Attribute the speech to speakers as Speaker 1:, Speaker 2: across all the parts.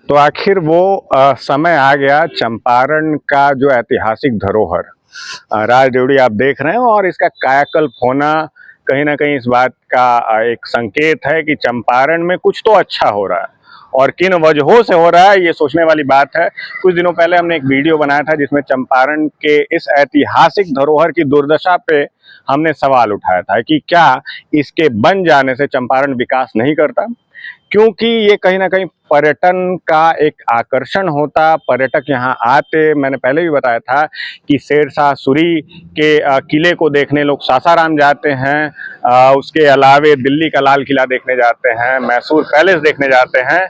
Speaker 1: तो आखिर वो समय आ गया चंपारण का जो ऐतिहासिक धरोहर राजदेवड़ी आप देख रहे हैं, और इसका कायाकल्प होना कहीं ना कहीं इस बात का एक संकेत है कि चंपारण में कुछ तो अच्छा हो रहा है। और किन वजहों से हो रहा है ये सोचने वाली बात है। कुछ दिनों पहले हमने एक वीडियो बनाया था जिसमें चंपारण के इस ऐतिहासिक धरोहर की दुर्दशा पे हमने सवाल उठाया था कि क्या इसके बन जाने से चंपारण विकास नहीं करता, क्योंकि ये कहीं ना कहीं पर्यटन का एक आकर्षण होता। पर्यटक यहाँ आते, मैंने पहले भी बताया था कि शेरशाह सूरी के किले को देखने लोग सासाराम जाते हैं, उसके अलावे दिल्ली का लाल किला देखने जाते हैं, मैसूर पैलेस देखने जाते हैं।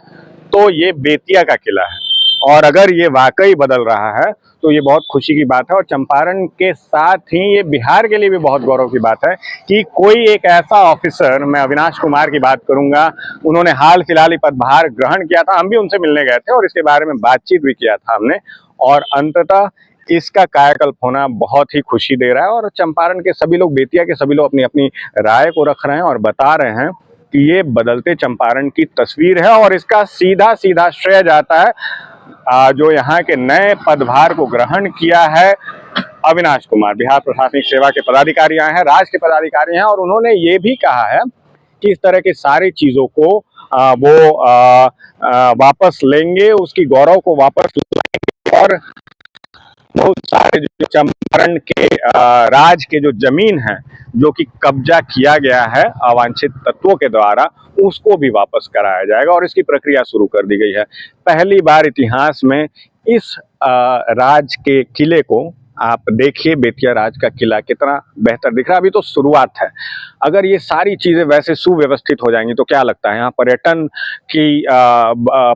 Speaker 1: तो ये बेतिया का किला है, और अगर ये वाकई बदल रहा है तो ये बहुत खुशी की बात है। और चंपारण के साथ ही ये बिहार के लिए भी बहुत गौरव की बात है कि कोई एक ऐसा ऑफिसर, मैं अविनाश कुमार की बात करूंगा, उन्होंने हाल फिलहाल ही पदभार ग्रहण किया था। हम भी उनसे मिलने गए थे और इसके बारे में बातचीत भी किया था हमने, और अंततः इसका कायाकल्प होना बहुत ही खुशी दे रहा है। और चंपारण के सभी लोग, बेतिया के सभी लोग अपनी अपनी राय को रख रहे हैं और बता रहे हैं कि ये बदलते चंपारण की तस्वीर है। और इसका सीधा सीधा श्रेय जाता है जो यहाँ के नए पदभार को ग्रहण किया है अविनाश कुमार। बिहार प्रशासनिक सेवा के पदाधिकारी आए हैं, राज्य के पदाधिकारी हैं, और उन्होंने ये भी कहा है कि इस तरह की सारी चीजों को वो वापस लेंगे, उसकी गौरव को वापस लेंगे। और बहुत सारे जो चंपारण के राज के जो जमीन है जो कि कब्जा किया गया है अवांछित तत्वों के द्वारा, उसको भी वापस कराया जाएगा और इसकी प्रक्रिया शुरू कर दी गई है। पहली बार इतिहास में इस राज के किले को आप देखिए, बेतिया राज का किला कितना बेहतर दिख रहा है। अभी तो शुरुआत है। अगर ये सारी चीजें वैसे सुव्यवस्थित हो जाएंगी तो क्या लगता है यहाँ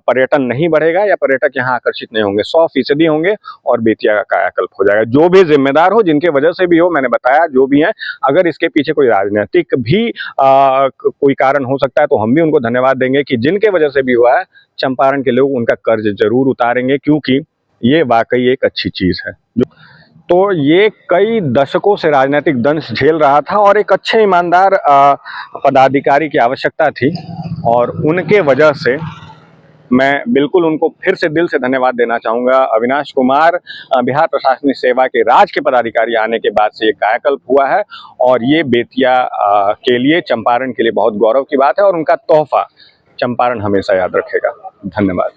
Speaker 1: पर्यटन नहीं बढ़ेगा या पर्यटक यहाँ आकर्षित नहीं होंगे? 100% होंगे और बेतिया का कायाकल्प हो जाएगा। जो भी जिम्मेदार हो, जिनके वजह से भी हो, मैंने बताया जो भी है, अगर इसके पीछे कोई राजनीतिक भी कोई कारण हो सकता है तो हम भी उनको धन्यवाद देंगे कि जिनके वजह से भी हुआ है, चंपारण के लोग उनका कर्ज जरूर उतारेंगे, क्योंकि ये वाकई एक अच्छी चीज है। तो ये कई दशकों से राजनीतिक दंश झेल रहा था और एक अच्छे ईमानदार पदाधिकारी की आवश्यकता थी, और उनके वजह से मैं बिल्कुल उनको फिर से दिल से धन्यवाद देना चाहूँगा। अविनाश कुमार बिहार प्रशासनिक सेवा के राज्य के पदाधिकारी आने के बाद से ये कायाकल्प हुआ है, और ये बेतिया के लिए, चंपारण के लिए बहुत गौरव की बात है, और उनका तोहफा चंपारण हमेशा याद रखेगा। धन्यवाद।